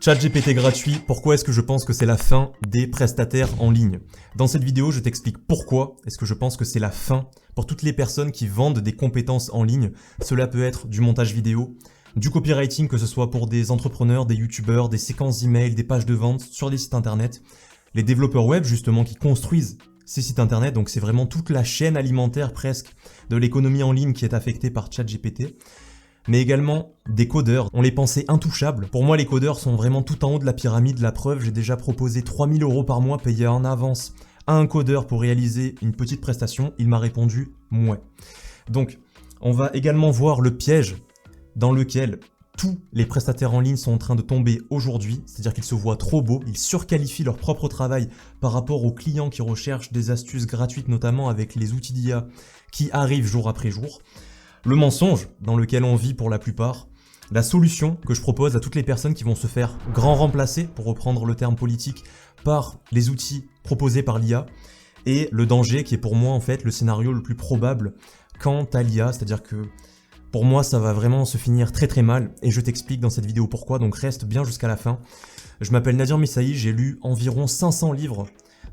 ChatGPT gratuit, pourquoi est-ce que je pense que c'est la fin des prestataires en ligne? Dans cette vidéo, je t'explique pourquoi est-ce que je pense que c'est la fin pour toutes les personnes qui vendent des compétences en ligne. Cela peut être du montage vidéo, du copywriting, que ce soit pour des entrepreneurs, des youtubeurs, des séquences d'emails, des pages de vente sur des sites internet, les développeurs web justement qui construisent ces sites internet, donc c'est vraiment toute la chaîne alimentaire presque de l'économie en ligne qui est affectée par ChatGPT. Mais également des codeurs, on les pensait intouchables. Pour moi, les codeurs sont vraiment tout en haut de la pyramide. La preuve, j'ai déjà proposé 3000 € par mois payés en avance à un codeur pour réaliser une petite prestation. Il m'a répondu « mouais ». Donc, on va également voir le piège dans lequel tous les prestataires en ligne sont en train de tomber aujourd'hui. C'est-à-dire qu'ils se voient trop beaux, ils surqualifient leur propre travail par rapport aux clients qui recherchent des astuces gratuites, notamment avec les outils d'IA qui arrivent jour après jour. Le mensonge dans lequel on vit pour la plupart, la solution que je propose à toutes les personnes qui vont se faire grand remplacer, pour reprendre le terme politique, par les outils proposés par l'IA, et le danger qui est pour moi en fait le scénario le plus probable quant à l'IA, c'est-à-dire que pour moi ça va vraiment se finir très très mal, et je t'explique dans cette vidéo pourquoi, donc reste bien jusqu'à la fin. Je m'appelle Nadir Messahi, j'ai lu environ 500 livres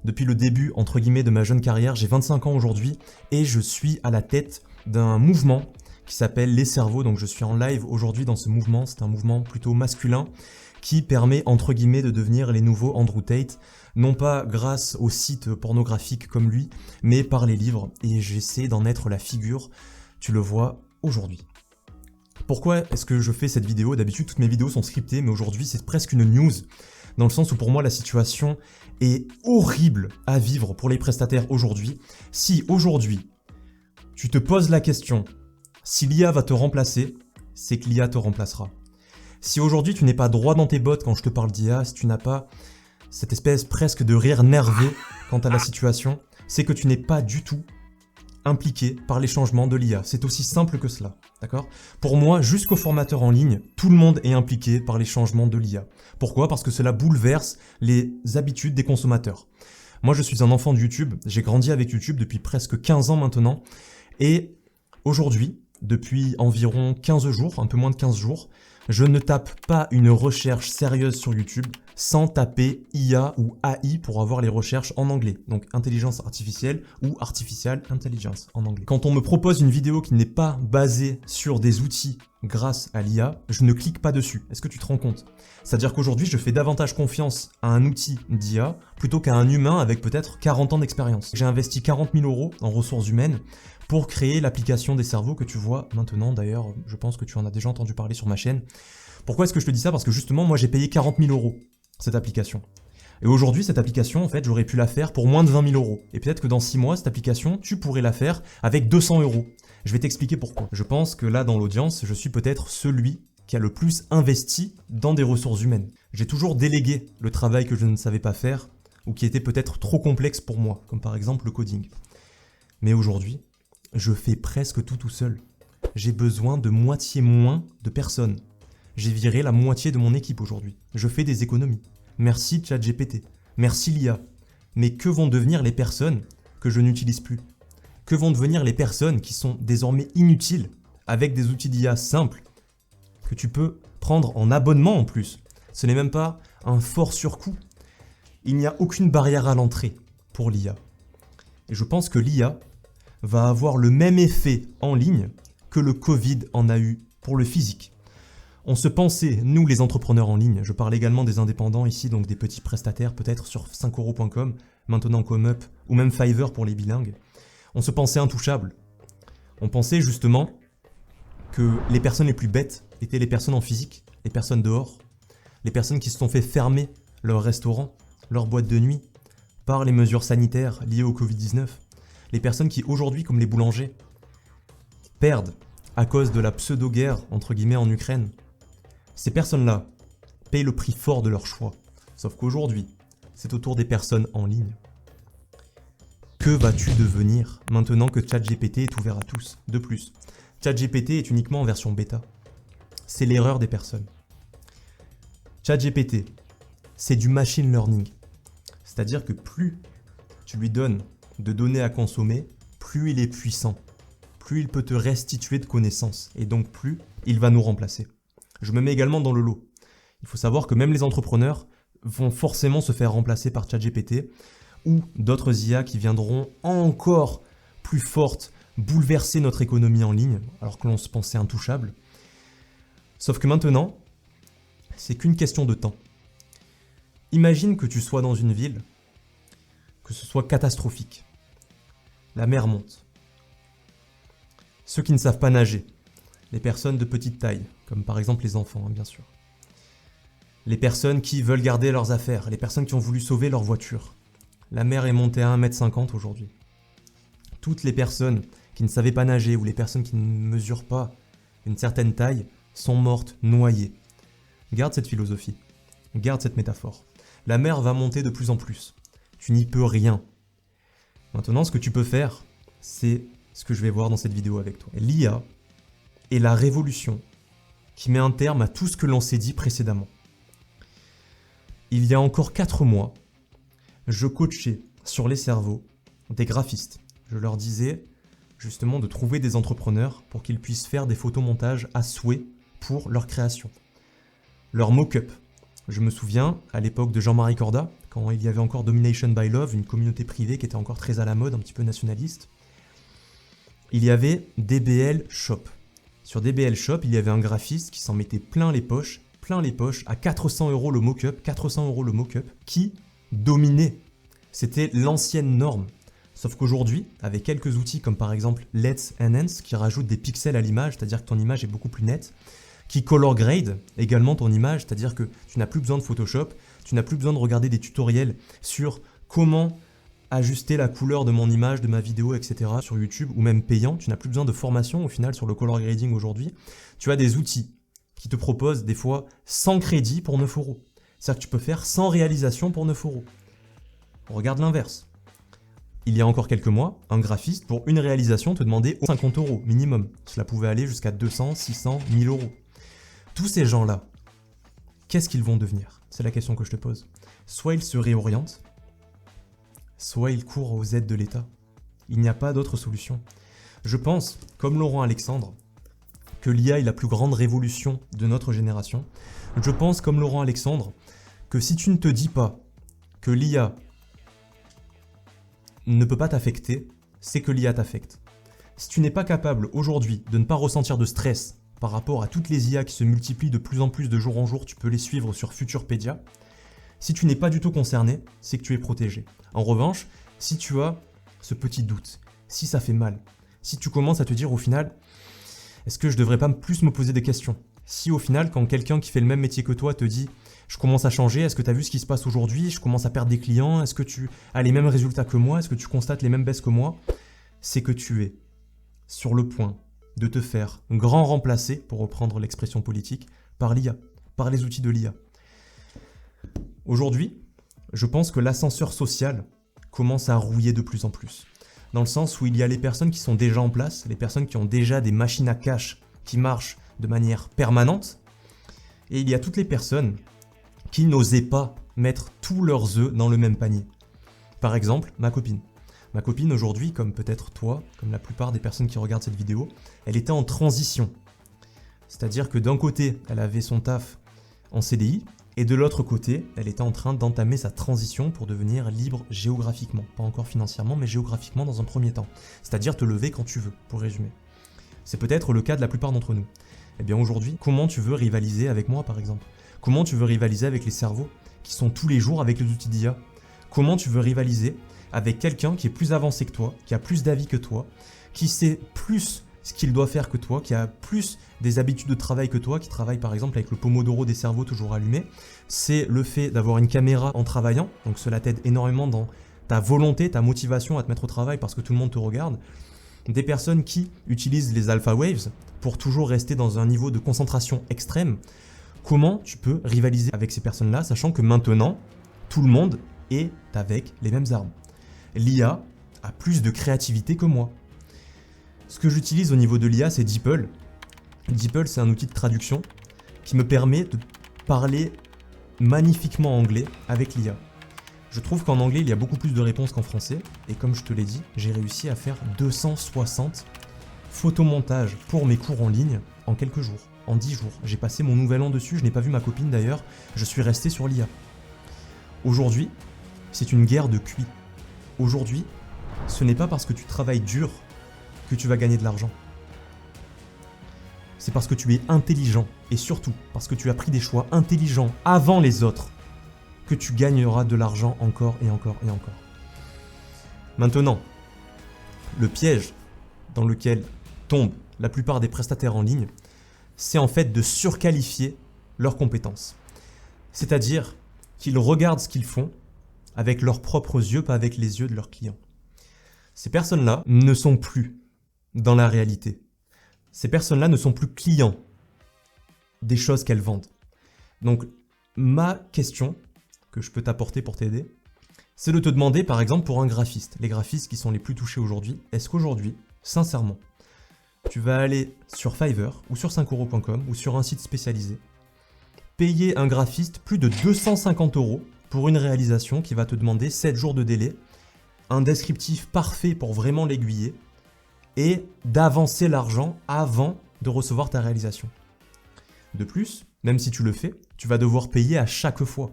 depuis le début entre guillemets de ma jeune carrière, j'ai 25 ans aujourd'hui, et je suis à la tête d'un mouvement qui s'appelle Les Cerveaux, donc je suis en live aujourd'hui dans ce mouvement, c'est un mouvement plutôt masculin qui permet entre guillemets de devenir les nouveaux Andrew Tate, non pas grâce aux sites pornographiques comme lui, mais par les livres, et j'essaie d'en être la figure, tu le vois aujourd'hui. Pourquoi est-ce que je fais cette vidéo? D'habitude toutes mes vidéos sont scriptées, mais aujourd'hui c'est presque une news, dans le sens où pour moi la situation est horrible à vivre pour les prestataires aujourd'hui. Si aujourd'hui tu te poses la question, si l'IA va te remplacer, c'est que l'IA te remplacera. Si aujourd'hui tu n'es pas droit dans tes bottes quand je te parle d'IA, si tu n'as pas cette espèce presque de rire nerveux quant à la situation, c'est que tu n'es pas du tout impliqué par les changements de l'IA. C'est aussi simple que cela, d'accord? Pour moi, jusqu'aux formateurs en ligne, tout le monde est impliqué par les changements de l'IA. Pourquoi? Parce que cela bouleverse les habitudes des consommateurs. Moi, je suis un enfant de YouTube, j'ai grandi avec YouTube depuis presque 15 ans maintenant, et aujourd'hui, depuis environ 15 jours, un peu moins de 15 jours, je ne tape pas une recherche sérieuse sur YouTube sans taper IA ou AI pour avoir les recherches en anglais. Donc intelligence artificielle ou artificial intelligence en anglais. Quand on me propose une vidéo qui n'est pas basée sur des outils grâce à l'IA, je ne clique pas dessus. Est-ce que tu te rends compte? C'est-à-dire qu'aujourd'hui, je fais davantage confiance à un outil d'IA plutôt qu'à un humain avec peut-être 40 ans d'expérience. J'ai investi 40 000 € en ressources humaines pour créer l'application des cerveaux que tu vois maintenant. D'ailleurs, je pense que tu en as déjà entendu parler sur ma chaîne. Pourquoi est-ce que je te dis ça? Parce que justement, moi j'ai payé 40 000 € cette application. Et aujourd'hui, cette application, en fait, j'aurais pu la faire pour moins de 20 000 €. Et peut-être que dans 6 mois, cette application, tu pourrais la faire avec 200 €. Je vais t'expliquer pourquoi. Je pense que là, dans l'audience, je suis peut-être celui qui a le plus investi dans des ressources humaines. J'ai toujours délégué le travail que je ne savais pas faire ou qui était peut-être trop complexe pour moi, comme par exemple le coding. Mais aujourd'hui, je fais presque tout seul. J'ai besoin de moitié moins de personnes. J'ai viré la moitié de mon équipe aujourd'hui. Je fais des économies. Merci ChatGPT. Merci l'IA. Mais que vont devenir les personnes que je n'utilise plus? Que vont devenir les personnes qui sont désormais inutiles avec des outils d'IA simples que tu peux prendre en abonnement en plus? Ce n'est même pas un fort surcoût. Il n'y a aucune barrière à l'entrée pour l'IA. Et je pense que l'IA va avoir le même effet en ligne que le Covid en a eu pour le physique. On se pensait, nous les entrepreneurs en ligne, je parle également des indépendants ici, donc des petits prestataires peut-être sur 5euros.com, maintenant ComeUp, ou même Fiverr pour les bilingues, on se pensait intouchables. On pensait justement que les personnes les plus bêtes étaient les personnes en physique, les personnes dehors, les personnes qui se sont fait fermer leur restaurant, leur boîte de nuit, par les mesures sanitaires liées au Covid-19. Les personnes qui aujourd'hui, comme les boulangers, perdent à cause de la pseudo-guerre entre guillemets en Ukraine. Ces personnes-là payent le prix fort de leur choix. Sauf qu'aujourd'hui, c'est au tour des personnes en ligne. Que vas-tu devenir maintenant que ChatGPT est ouvert à tous? De plus, ChatGPT est uniquement en version bêta. C'est l'erreur des personnes. ChatGPT, c'est du machine learning. C'est-à-dire que plus tu lui donnes de données à consommer, plus il est puissant, plus il peut te restituer de connaissances, et donc plus il va nous remplacer. Je me mets également dans le lot. Il faut savoir que même les entrepreneurs vont forcément se faire remplacer par ChatGPT ou d'autres IA qui viendront encore plus fortes, bouleverser notre économie en ligne, alors que l'on se pensait intouchable. Sauf que maintenant, c'est qu'une question de temps. Imagine que tu sois dans une ville, que ce soit catastrophique. La mer monte. Ceux qui ne savent pas nager, les personnes de petite taille, comme par exemple les enfants, bien sûr. Les personnes qui veulent garder leurs affaires, les personnes qui ont voulu sauver leur voiture. La mer est montée à 1,50 m aujourd'hui. Toutes les personnes qui ne savaient pas nager ou les personnes qui ne mesurent pas une certaine taille sont mortes noyées. Garde cette philosophie, garde cette métaphore. La mer va monter de plus en plus. Tu n'y peux rien. Maintenant, ce que tu peux faire, c'est ce que je vais voir dans cette vidéo avec toi. L'IA est la révolution qui met un terme à tout ce que l'on s'est dit précédemment. Il y a encore 4 mois, je coachais sur les cerveaux des graphistes. Je leur disais justement de trouver des entrepreneurs pour qu'ils puissent faire des photomontages à souhait pour leur création. Leur mock-up. Je me souviens, à l'époque de Jean-Marie Corda, quand il y avait encore Domination by Love, une communauté privée qui était encore très à la mode, un petit peu nationaliste, il y avait DBL Shop. Sur DBL Shop, il y avait un graphiste qui s'en mettait plein les poches, à 400 € le mock-up, qui dominait. C'était l'ancienne norme. Sauf qu'aujourd'hui, avec quelques outils comme par exemple Let's Enhance, qui rajoutent des pixels à l'image, c'est-à-dire que ton image est beaucoup plus nette, qui color grade également ton image, c'est-à-dire que tu n'as plus besoin de Photoshop, tu n'as plus besoin de regarder des tutoriels sur comment ajuster la couleur de mon image, de ma vidéo, etc. sur YouTube, ou même payant, tu n'as plus besoin de formation au final sur le color grading aujourd'hui. Tu as des outils qui te proposent des fois 100 crédits pour 9 €. C'est-à-dire que tu peux faire 100 réalisations pour 9 €. On regarde l'inverse. Il y a encore quelques mois, un graphiste, pour une réalisation, te demandait 50 € minimum. Cela pouvait aller jusqu'à 200, 600, 1000 €. Tous ces gens-là, qu'est-ce qu'ils vont devenir? C'est la question que je te pose. Soit ils se réorientent, soit ils courent aux aides de l'État. Il n'y a pas d'autre solution. Je pense, comme Laurent Alexandre, que l'IA est la plus grande révolution de notre génération. Je pense, comme Laurent Alexandre, que si tu ne te dis pas que l'IA ne peut pas t'affecter, c'est que l'IA t'affecte. Si tu n'es pas capable aujourd'hui de ne pas ressentir de stress par rapport à toutes les IA qui se multiplient de plus en plus de jour en jour, tu peux les suivre sur Futurpedia. Si tu n'es pas du tout concerné, c'est que tu es protégé. En revanche, si tu as ce petit doute, si ça fait mal, si tu commences à te dire au final, est-ce que je devrais pas plus me poser des questions? Si au final, quand quelqu'un qui fait le même métier que toi te dit je commence à changer, est-ce que tu as vu ce qui se passe aujourd'hui, je commence à perdre des clients, est-ce que tu as les mêmes résultats que moi, est-ce que tu constates les mêmes baisses que moi, c'est que tu es sur le point de te faire grand remplacer, pour reprendre l'expression politique, par l'IA, par les outils de l'IA. Aujourd'hui, je pense que l'ascenseur social commence à rouiller de plus en plus. Dans le sens où il y a les personnes qui sont déjà en place, les personnes qui ont déjà des machines à cash qui marchent de manière permanente, et il y a toutes les personnes qui n'osaient pas mettre tous leurs œufs dans le même panier. Par exemple, ma copine. Ma copine aujourd'hui, comme peut-être toi, comme la plupart des personnes qui regardent cette vidéo, elle était en transition. C'est-à-dire que d'un côté, elle avait son taf en CDI, et de l'autre côté, elle était en train d'entamer sa transition pour devenir libre géographiquement. Pas encore financièrement, mais géographiquement dans un premier temps. C'est-à-dire te lever quand tu veux, pour résumer. C'est peut-être le cas de la plupart d'entre nous. Eh bien aujourd'hui, comment tu veux rivaliser avec moi par exemple? Comment tu veux rivaliser avec les cerveaux qui sont tous les jours avec les outils d'IA? Comment tu veux rivaliser avec quelqu'un qui est plus avancé que toi, qui a plus d'avis que toi, qui sait plus ce qu'il doit faire que toi, qui a plus des habitudes de travail que toi, qui travaille par exemple avec le Pomodoro des cerveaux toujours allumé? C'est le fait d'avoir une caméra en travaillant, donc cela t'aide énormément dans ta volonté, ta motivation à te mettre au travail parce que tout le monde te regarde. Des personnes qui utilisent les alpha waves pour toujours rester dans un niveau de concentration extrême. Comment tu peux rivaliser avec ces personnes-là, sachant que maintenant, tout le monde est avec les mêmes armes? L'IA a plus de créativité que moi. Ce que j'utilise au niveau de l'IA, c'est DeepL. DeepL, c'est un outil de traduction qui me permet de parler magnifiquement anglais avec l'IA. Je trouve qu'en anglais, il y a beaucoup plus de réponses qu'en français. Et comme je te l'ai dit, j'ai réussi à faire 260 photomontages pour mes cours en ligne en quelques jours. En 10 jours. J'ai passé mon nouvel an dessus, je n'ai pas vu ma copine d'ailleurs, je suis resté sur l'IA. Aujourd'hui, c'est une guerre de QI. Aujourd'hui, ce n'est pas parce que tu travailles dur que tu vas gagner de l'argent. C'est parce que tu es intelligent et surtout parce que tu as pris des choix intelligents avant les autres que tu gagneras de l'argent encore et encore et encore. Maintenant, le piège dans lequel tombent la plupart des prestataires en ligne, c'est en fait de surqualifier leurs compétences. C'est-à-dire qu'ils regardent ce qu'ils font avec leurs propres yeux, pas avec les yeux de leurs clients. Ces personnes-là ne sont plus dans la réalité. Ces personnes-là ne sont plus clients des choses qu'elles vendent. Donc, ma question que je peux t'apporter pour t'aider, c'est de te demander, par exemple, pour un graphiste, les graphistes qui sont les plus touchés aujourd'hui, est-ce qu'aujourd'hui, sincèrement, tu vas aller sur Fiverr ou sur 5euros.com ou sur un site spécialisé, payer un graphiste plus de 250 € pour une réalisation qui va te demander 7 jours de délai, un descriptif parfait pour vraiment l'aiguiller et d'avancer l'argent avant de recevoir ta réalisation. De plus, même si tu le fais, tu vas devoir payer à chaque fois.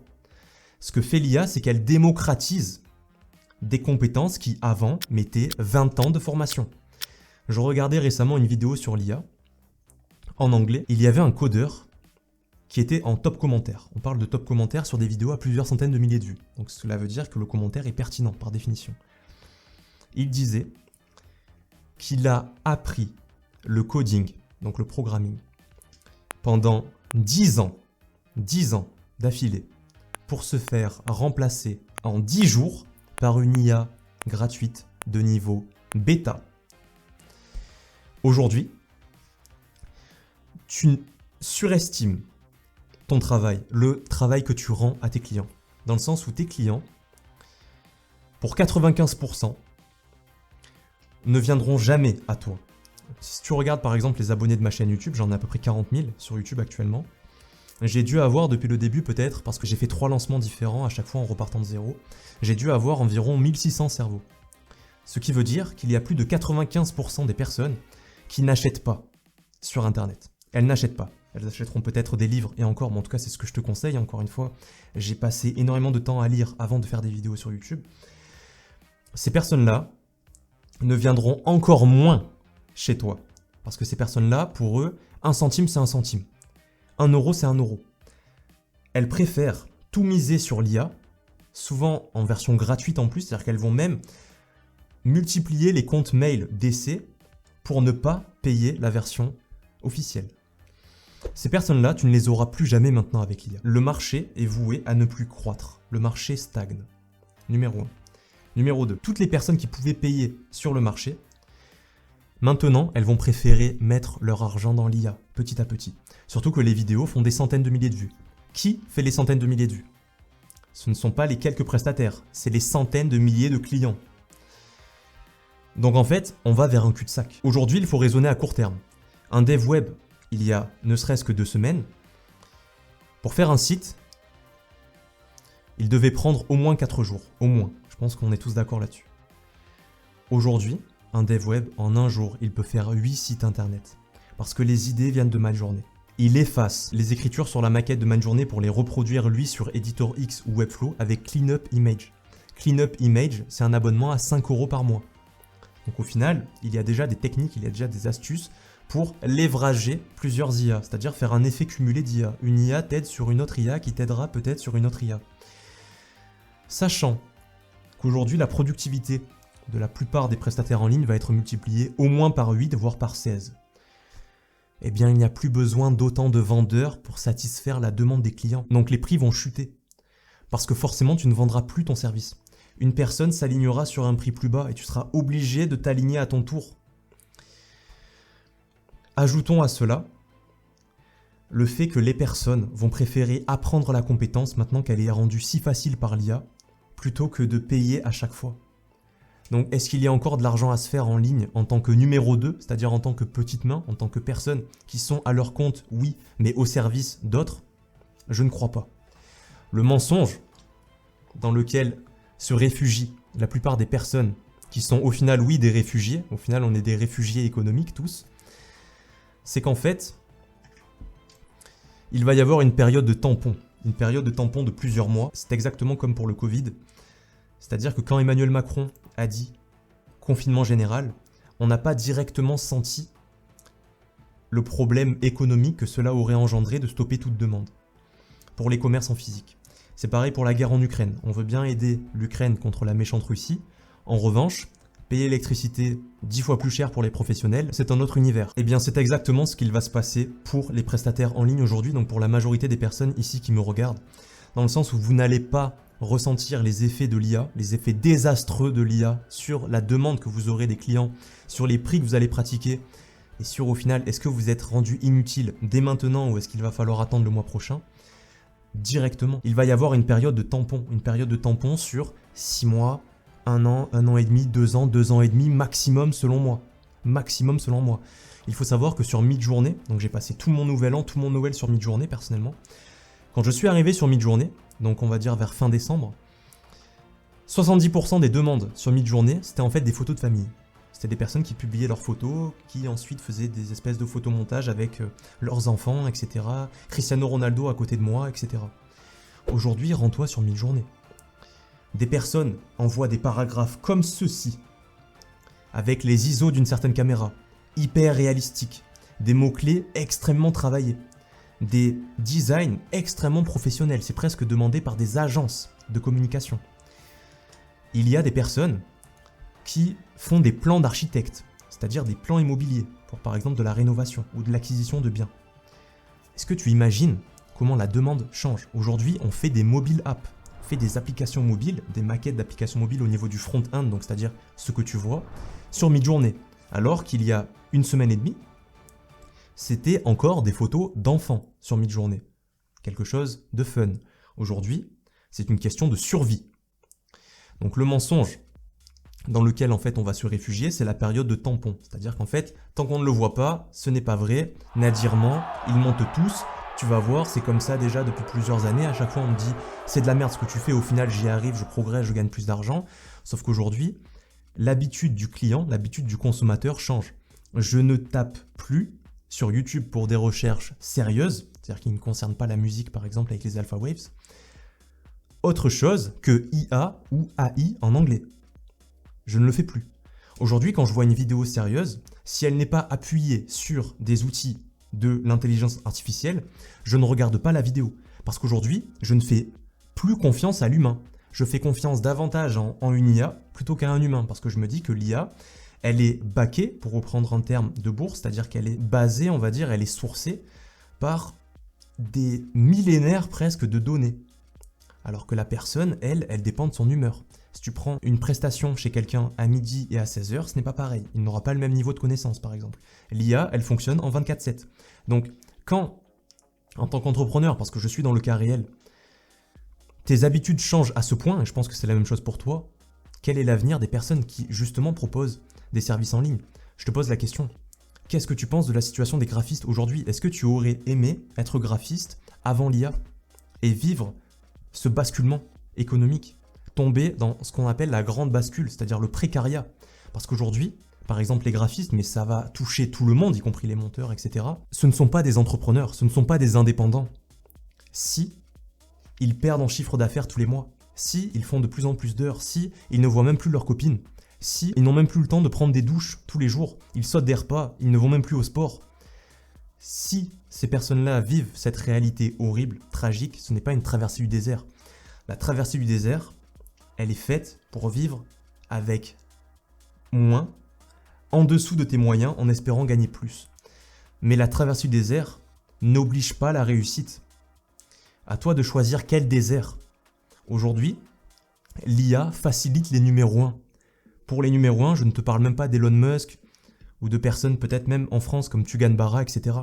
Ce que fait l'IA, c'est qu'elle démocratise des compétences qui, avant, mettaient 20 ans de formation. Je regardais récemment une vidéo sur l'IA, en anglais. Il y avait un codeur qui était en top commentaire. On parle de top commentaire sur des vidéos à plusieurs centaines de milliers de vues. Donc cela veut dire que le commentaire est pertinent par définition. Il disait qu'il a appris le coding, donc le programming, pendant 10 ans d'affilée, pour se faire remplacer en 10 jours par une IA gratuite de niveau bêta. Aujourd'hui, tu surestimes ton travail, le travail que tu rends à tes clients, dans le sens où tes clients, pour 95%, ne viendront jamais à toi. Si tu regardes par exemple les abonnés de ma chaîne YouTube, j'en ai à peu près 40 000 sur YouTube actuellement. J'ai dû avoir depuis le début peut-être, parce que j'ai fait 3 lancements différents à chaque fois en repartant de zéro, j'ai dû avoir environ 1600 cerveaux. Ce qui veut dire qu'il y a plus de 95% des personnes qui n'achètent pas sur Internet. Elles n'achètent pas. Elles achèteront peut-être des livres et encore, mais en tout cas c'est ce que je te conseille, encore une fois. J'ai passé énormément de temps à lire avant de faire des vidéos sur YouTube. Ces personnes-là ne viendront encore moins chez toi. Parce que ces personnes-là, pour eux, 1 centime c'est 1 centime. 1 euro c'est 1 euro. Elles préfèrent tout miser sur l'IA, souvent en version gratuite en plus, c'est-à-dire qu'elles vont même multiplier les comptes mail d'essai pour ne pas payer la version officielle. Ces personnes-là, tu ne les auras plus jamais maintenant avec l'IA. Le marché est voué à ne plus croître. Le marché stagne. Numéro 1. Numéro 2. Toutes les personnes qui pouvaient payer sur le marché, maintenant, elles vont préférer mettre leur argent dans l'IA, petit à petit. Surtout que les vidéos font des centaines de milliers de vues. Qui fait les centaines de milliers de vues? Ce ne sont pas les quelques prestataires, c'est les centaines de milliers de clients. Donc en fait, on va vers un cul-de-sac. Aujourd'hui, il faut raisonner à court terme. Un dev web, il y a ne serait-ce que 2 semaines, pour faire un site, il devait prendre au moins 4 jours. Au moins. Je pense qu'on est tous d'accord là-dessus. Aujourd'hui, un dev web, en 1 jour, il peut faire 8 sites internet. Parce que les idées viennent de Midjourney. Il efface les écritures sur la maquette de Midjourney pour les reproduire lui sur Editor X ou Webflow avec Cleanup Image. Cleanup Image, c'est un abonnement à 5 € par mois. Donc au final, il y a déjà des techniques, il y a déjà des astuces pour leverager plusieurs IA, c'est-à-dire faire un effet cumulé d'IA. Une IA t'aide sur une autre IA qui t'aidera peut-être sur une autre IA. Sachant qu'aujourd'hui, la productivité de la plupart des prestataires en ligne va être multipliée au moins par 8, voire par 16. Eh bien, il n'y a plus besoin d'autant de vendeurs pour satisfaire la demande des clients. Donc les prix vont chuter. Parce que forcément, tu ne vendras plus ton service. Une personne s'alignera sur un prix plus bas et tu seras obligé de t'aligner à ton tour. Ajoutons à cela le fait que les personnes vont préférer apprendre la compétence maintenant qu'elle est rendue si facile par l'IA plutôt que de payer à chaque fois. Donc est-ce qu'il y a encore de l'argent à se faire en ligne en tant que numéro 2, c'est-à-dire en tant que petite main, en tant que personnes qui sont à leur compte, oui, mais au service d'autres? Je ne crois pas. Le mensonge dans lequel se réfugient la plupart des personnes qui sont au final, oui, des réfugiés, au final on est des réfugiés économiques tous, c'est qu'en fait, Il va y avoir une période de tampon. Une période de tampon de plusieurs mois. C'est exactement comme pour le Covid. C'est-à-dire que quand Emmanuel Macron a dit confinement général, on n'a pas directement senti le problème économique que cela aurait engendré de stopper toute demande pour les commerces en physique. C'est pareil pour la guerre en Ukraine. On veut bien aider l'Ukraine contre la méchante Russie. En revanche, payer l'électricité 10 fois plus cher pour les professionnels, c'est un autre univers. Eh bien, c'est exactement ce qu'il va se passer pour les prestataires en ligne aujourd'hui, donc pour la majorité des personnes ici qui me regardent, dans le sens où vous n'allez pas ressentir les effets de l'IA, les effets désastreux de l'IA sur la demande que vous aurez des clients, sur les prix que vous allez pratiquer, et sur au final, est-ce que vous êtes rendu inutile dès maintenant ou est-ce qu'il va falloir attendre le mois prochain? Directement. Il va y avoir une période de tampon sur 6 mois, 1 an et demi, 2 ans et demi, maximum selon moi. Maximum selon moi. Il faut savoir que sur Midjourney, donc j'ai passé tout mon nouvel an, tout mon Noël sur Midjourney personnellement. Quand je suis arrivé sur Midjourney, donc on va dire vers fin décembre, 70% des demandes sur Midjourney, c'était en fait des photos de famille. C'était des personnes qui publiaient leurs photos, qui ensuite faisaient des espèces de photomontages avec leurs enfants, etc. Cristiano Ronaldo à côté de moi, etc. Aujourd'hui, rends-toi sur Midjourney. Des personnes envoient des paragraphes comme ceci, avec les ISO d'une certaine caméra, hyper réalistiques, des mots-clés extrêmement travaillés, des designs extrêmement professionnels, c'est presque demandé par des agences de communication. Il y a des personnes qui font des plans d'architecte, c'est-à-dire des plans immobiliers, pour par exemple de la rénovation ou de l'acquisition de biens. Est-ce que tu imagines comment la demande change? Aujourd'hui, on fait des mobile apps, on fait des applications mobiles, des maquettes d'applications mobiles au niveau du front-end, donc c'est-à-dire ce que tu vois, sur Midjourney. Alors qu'il y a une semaine et demie, c'était encore des photos d'enfants sur Midjourney. Quelque chose de fun. Aujourd'hui, c'est une question de survie. Donc le mensonge dans lequel en fait on va se réfugier, c'est la période de tampon. C'est-à-dire qu'en fait, tant qu'on ne le voit pas, ce n'est pas vrai. Nadirement, ils montent tous. Tu vas voir, c'est comme ça déjà depuis plusieurs années. À chaque fois, on me dit c'est de la merde ce que tu fais. Au final, j'y arrive, je progresse, je gagne plus d'argent. Sauf qu'aujourd'hui, l'habitude du client, l'habitude du consommateur change. Je ne tape plus sur YouTube pour des recherches sérieuses, c'est-à-dire qui ne concernent pas la musique par exemple avec les Alpha Waves, autre chose que IA ou AI en anglais. Je ne le fais plus. Aujourd'hui, quand je vois une vidéo sérieuse, si elle n'est pas appuyée sur des outils de l'intelligence artificielle, je ne regarde pas la vidéo. Parce qu'aujourd'hui, je ne fais plus confiance à l'humain. Je fais confiance davantage en une IA plutôt qu'à un humain. Parce que je me dis que l'IA, elle est backée, pour reprendre un terme de bourse, c'est-à-dire qu'elle est basée, on va dire, elle est sourcée par des millénaires presque de données. Alors que la personne, elle dépend de son humeur. Si tu prends une prestation chez quelqu'un à midi et à 16h, ce n'est pas pareil. Il n'aura pas le même niveau de connaissance, par exemple. L'IA, elle fonctionne en 24/7. Donc, quand, en tant qu'entrepreneur, parce que je suis dans le cas réel, tes habitudes changent à ce point, et je pense que c'est la même chose pour toi, quel est l'avenir des personnes qui, justement, proposent des services en ligne? Je te pose la question. Qu'est-ce que tu penses de la situation des graphistes aujourd'hui? Est-ce que tu aurais aimé être graphiste avant l'IA et vivre ce basculement économique? Tomber dans ce qu'on appelle la grande bascule, c'est-à-dire le précariat. Parce qu'aujourd'hui, par exemple les graphistes, mais ça va toucher tout le monde, y compris les monteurs, etc. Ce ne sont pas des entrepreneurs, ce ne sont pas des indépendants. Si ils perdent en chiffre d'affaires tous les mois, si ils font de plus en plus d'heures, si ils ne voient même plus leurs copines, si ils n'ont même plus le temps de prendre des douches tous les jours, ils sautent des repas, ils ne vont même plus au sport. Si ces personnes-là vivent cette réalité horrible, tragique, ce n'est pas une traversée du désert. La traversée du désert, elle est faite pour vivre avec moins, en dessous de tes moyens, en espérant gagner plus. Mais la traversée du désert n'oblige pas la réussite. À toi de choisir quel désert. Aujourd'hui, l'IA facilite les numéros 1. Pour les numéros 1, je ne te parle même pas d'Elon Musk ou de personnes peut-être même en France comme Tugan Barra, etc.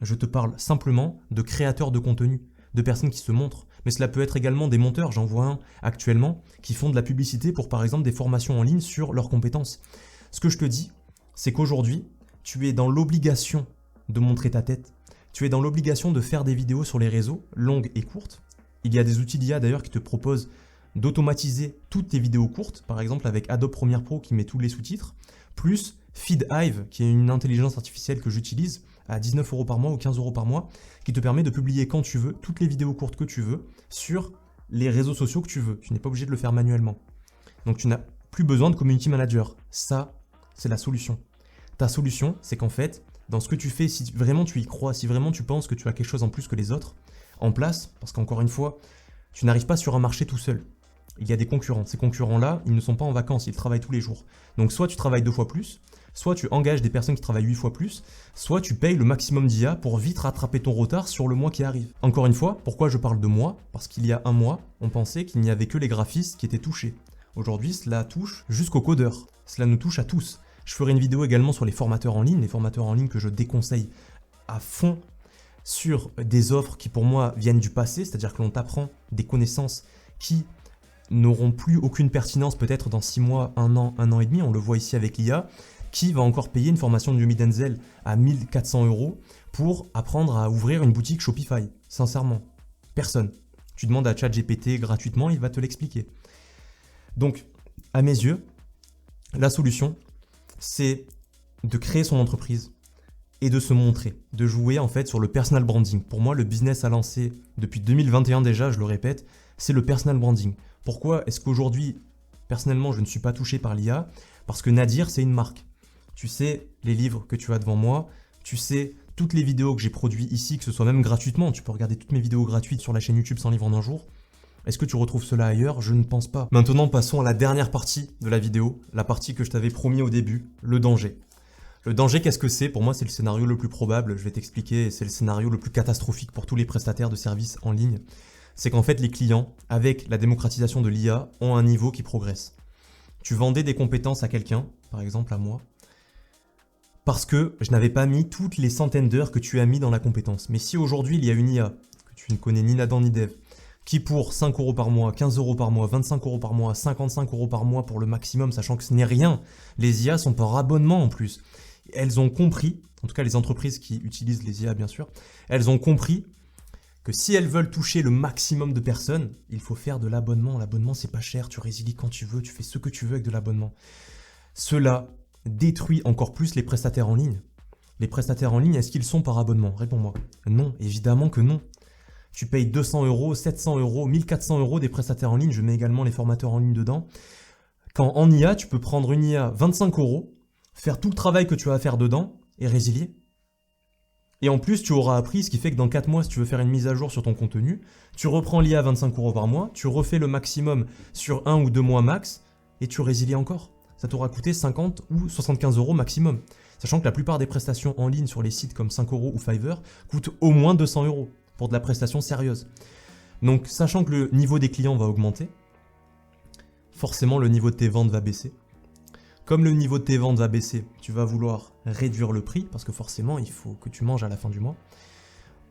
Je te parle simplement de créateurs de contenu, de personnes qui se montrent. Mais cela peut être également des monteurs, j'en vois un actuellement, qui font de la publicité pour par exemple des formations en ligne sur leurs compétences. Ce que je te dis, c'est qu'aujourd'hui, tu es dans l'obligation de montrer ta tête. Tu es dans l'obligation de faire des vidéos sur les réseaux, longues et courtes. Il y a des outils d'IA d'ailleurs qui te proposent d'automatiser toutes tes vidéos courtes, par exemple avec Adobe Premiere Pro qui met tous les sous-titres, plus FeedHive, qui est une intelligence artificielle que j'utilise, à 19 € par mois ou 15 € par mois, qui te permet de publier quand tu veux, toutes les vidéos courtes que tu veux, sur les réseaux sociaux que tu veux. Tu n'es pas obligé de le faire manuellement. Donc tu n'as plus besoin de community manager. Ça, c'est la solution. Ta solution, c'est qu'en fait, dans ce que tu fais, si vraiment tu y crois, si vraiment tu penses que tu as quelque chose en plus que les autres en place, parce qu'encore une fois, tu n'arrives pas sur un marché tout seul. Il y a des concurrents. Ces concurrents-là, ils ne sont pas en vacances, ils travaillent tous les jours. Donc soit tu travailles 2 fois plus, soit tu engages des personnes qui travaillent 8 fois plus, soit tu payes le maximum d'IA pour vite rattraper ton retard sur le mois qui arrive. Encore une fois, pourquoi je parle de mois? Parce qu'il y a un mois, on pensait qu'il n'y avait que les graphistes qui étaient touchés. Aujourd'hui, cela touche jusqu'aux codeurs. Cela nous touche à tous. Je ferai une vidéo également sur les formateurs en ligne que je déconseille à fond sur des offres qui pour moi viennent du passé, c'est-à-dire que l'on t'apprend des connaissances qui n'auront plus aucune pertinence peut-être dans 6 mois, 1 an et demi, on le voit ici avec l'IA. Qui va encore payer une formation de Yumi Denzel à 1400 € pour apprendre à ouvrir une boutique Shopify? Sincèrement, personne. Tu demandes à ChatGPT gratuitement, il va te l'expliquer. Donc, à mes yeux, la solution, c'est de créer son entreprise et de se montrer, de jouer en fait sur le personal branding. Pour moi, le business à lancer depuis 2021 déjà, je le répète, c'est le personal branding. Pourquoi est-ce qu'aujourd'hui, personnellement, je ne suis pas touché par l'IA? Parce que Nadir, c'est une marque. Tu sais les livres que tu as devant moi, tu sais toutes les vidéos que j'ai produites ici, que ce soit même gratuitement. Tu peux regarder toutes mes vidéos gratuites sur la chaîne YouTube 100 livres en un jour. Est-ce que tu retrouves cela ailleurs? Je ne pense pas. Maintenant, passons à la dernière partie de la vidéo, la partie que je t'avais promis au début, le danger. Le danger, qu'est-ce que c'est? Pour moi, c'est le scénario le plus probable, je vais t'expliquer, c'est le scénario le plus catastrophique pour tous les prestataires de services en ligne. C'est qu'en fait, les clients, avec la démocratisation de l'IA, ont un niveau qui progresse. Tu vendais des compétences à quelqu'un, par exemple à moi, parce que je n'avais pas mis toutes les centaines d'heures que tu as mis dans la compétence. Mais si aujourd'hui, il y a une IA, que tu ne connais ni Nadan ni Dev, qui pour 5 € par mois, 15 € par mois, 25 € par mois, 55 € par mois pour le maximum, sachant que ce n'est rien, les IA sont par abonnement en plus. Elles ont compris, en tout cas les entreprises qui utilisent les IA bien sûr, elles ont compris que si elles veulent toucher le maximum de personnes, il faut faire de l'abonnement. L'abonnement, c'est pas cher, tu résilies quand tu veux, tu fais ce que tu veux avec de l'abonnement. Cela détruit encore plus les prestataires en ligne. Les prestataires en ligne, est-ce qu'ils sont par abonnement? Réponds-moi. Non, évidemment que non. Tu payes 200 €, 700 €, 1400 € des prestataires en ligne, je mets également les formateurs en ligne dedans. Quand en IA, tu peux prendre une IA 25 €, faire tout le travail que tu as à faire dedans et résilier. Et en plus, tu auras appris, ce qui fait que dans 4 mois, si tu veux faire une mise à jour sur ton contenu, tu reprends l'IA à 25 € par mois, tu refais le maximum sur 1 ou 2 mois max, et tu résilies encore. Ça t'aura coûté 50 ou 75 € maximum. Sachant que la plupart des prestations en ligne sur les sites comme 5 € ou Fiverr coûtent au moins 200 € pour de la prestation sérieuse. Donc, sachant que le niveau des clients va augmenter, forcément le niveau de tes ventes va baisser. Comme le niveau de tes ventes va baisser, tu vas vouloir réduire le prix, parce que forcément, il faut que tu manges à la fin du mois.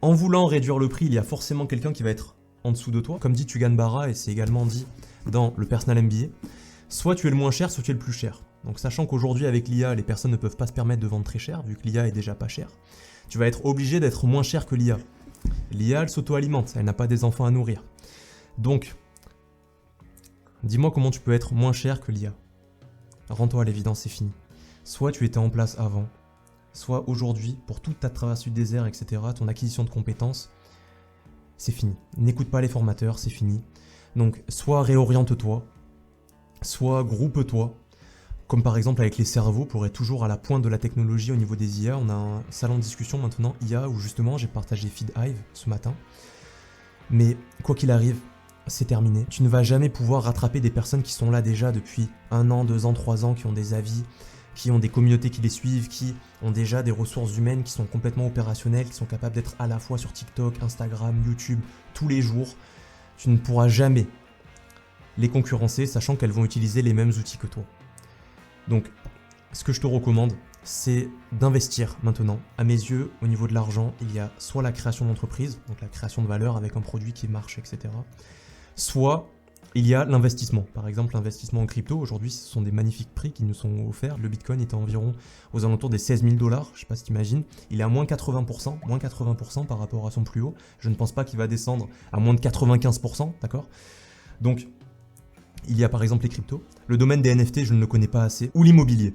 En voulant réduire le prix, il y a forcément quelqu'un qui va être en dessous de toi. Comme dit Tugan Barra, et c'est également dit dans le Personal MBA, soit tu es le moins cher, soit tu es le plus cher. Donc sachant qu'aujourd'hui, avec l'IA, les personnes ne peuvent pas se permettre de vendre très cher, vu que l'IA est déjà pas chère, tu vas être obligé d'être moins cher que l'IA. L'IA, elle s'auto-alimente, elle n'a pas des enfants à nourrir. Donc, dis-moi comment tu peux être moins cher que l'IA. Rends-toi à l'évidence, c'est fini. Soit tu étais en place avant, soit aujourd'hui, pour toute ta traversée du désert, etc., ton acquisition de compétences, c'est fini. N'écoute pas les formateurs, c'est fini. Donc, soit réoriente-toi, soit groupe-toi, comme par exemple avec les cerveaux, pour être toujours à la pointe de la technologie au niveau des IA. On a un salon de discussion maintenant IA où justement j'ai partagé FeedHive ce matin. Mais quoi qu'il arrive, c'est terminé. Tu ne vas jamais pouvoir rattraper des personnes qui sont là déjà depuis 1 an, 2 ans, 3 ans, qui ont des avis, qui ont des communautés qui les suivent, qui ont déjà des ressources humaines qui sont complètement opérationnelles, qui sont capables d'être à la fois sur TikTok, Instagram, YouTube, tous les jours. Tu ne pourras jamais les concurrencer, sachant qu'elles vont utiliser les mêmes outils que toi. Donc, ce que je te recommande, c'est d'investir maintenant. À mes yeux, au niveau de l'argent, il y a soit la création d'entreprise, donc la création de valeur avec un produit qui marche, etc. Soit il y a l'investissement. Par exemple, l'investissement en crypto, aujourd'hui, ce sont des magnifiques prix qui nous sont offerts. Le Bitcoin est environ aux alentours des 16 000 $, je ne sais pas si tu imagines. Il est à moins 80% par rapport à son plus haut. Je ne pense pas qu'il va descendre à moins de 95%, d'accord? Donc, il y a par exemple les cryptos. Le domaine des NFT, je ne le connais pas assez. Ou l'immobilier.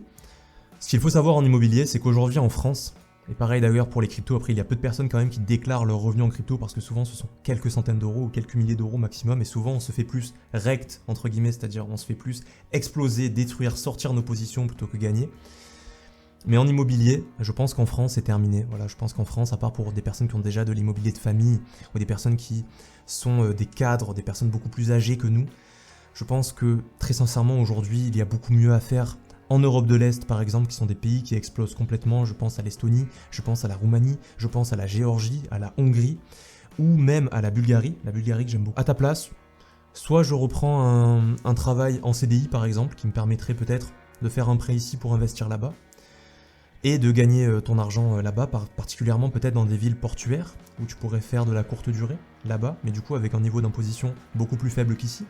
Ce qu'il faut savoir en immobilier, c'est qu'aujourd'hui en France, Et pareil d'ailleurs pour les cryptos, après il y a peu de personnes quand même qui déclarent leurs revenus en crypto parce que souvent ce sont quelques centaines d'euros ou quelques milliers d'euros maximum et souvent on se fait plus rect entre guillemets, c'est-à-dire on se fait plus exploser, détruire, sortir nos positions plutôt que gagner. Mais en immobilier, je pense qu'en France c'est terminé. Voilà, je pense qu'en France, à part pour des personnes qui ont déjà de l'immobilier de famille ou des personnes qui sont des cadres, des personnes beaucoup plus âgées que nous, je pense que très sincèrement aujourd'hui il y a beaucoup mieux à faire. En Europe de l'Est, par exemple, qui sont des pays qui explosent complètement, je pense à l'Estonie, je pense à la Roumanie, je pense à la Géorgie, à la Hongrie, ou même à la Bulgarie que j'aime beaucoup. À ta place, soit je reprends un travail en CDI, par exemple, qui me permettrait peut-être de faire un prêt ici pour investir là-bas, et de gagner ton argent là-bas, particulièrement peut-être dans des villes portuaires, où tu pourrais faire de la courte durée, là-bas, mais du coup avec un niveau d'imposition beaucoup plus faible qu'ici,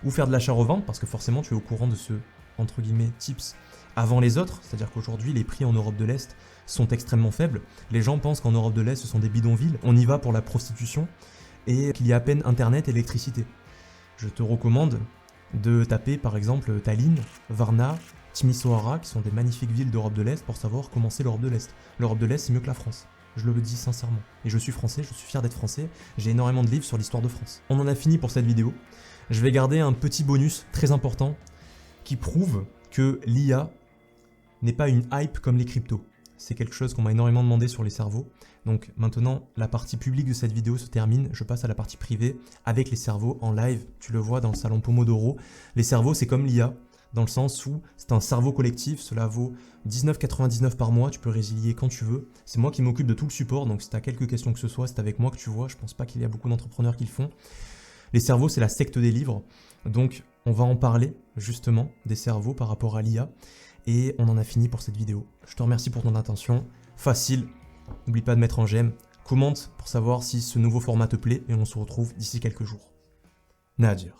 ou faire de l'achat-revente, parce que forcément tu es au courant de ce entre guillemets tips avant les autres, c'est-à-dire qu'aujourd'hui les prix en Europe de l'Est sont extrêmement faibles. Les gens pensent qu'en Europe de l'Est ce sont des bidonvilles, on y va pour la prostitution et qu'il y a à peine internet et électricité. Je te recommande de taper par exemple Tallinn, Varna, Timisoara, qui sont des magnifiques villes d'Europe de l'Est pour savoir comment c'est l'Europe de l'Est. L'Europe de l'Est c'est mieux que la France. Je le dis sincèrement. Et je suis français, je suis fier d'être français, j'ai énormément de livres sur l'histoire de France. On en a fini pour cette vidéo. Je vais garder un petit bonus très important qui prouve que l'IA n'est pas une hype comme les cryptos. C'est quelque chose qu'on m'a énormément demandé sur les cerveaux. Donc maintenant, la partie publique de cette vidéo se termine. Je passe à la partie privée avec les cerveaux en live. Tu le vois dans le salon Pomodoro. Les cerveaux, c'est comme l'IA, dans le sens où c'est un cerveau collectif. Cela vaut 19,99 par mois. Tu peux résilier quand tu veux. C'est moi qui m'occupe de tout le support. Donc si tu as quelques questions que ce soit, c'est avec moi que tu vois. Je pense pas qu'il y a beaucoup d'entrepreneurs qui le font. Les cerveaux, c'est la secte des livres. Donc on va en parler justement des cerveaux par rapport à l'IA et on en a fini pour cette vidéo. Je te remercie pour ton attention, facile, n'oublie pas de mettre un j'aime, commente pour savoir si ce nouveau format te plaît et on se retrouve d'ici quelques jours. Nadir.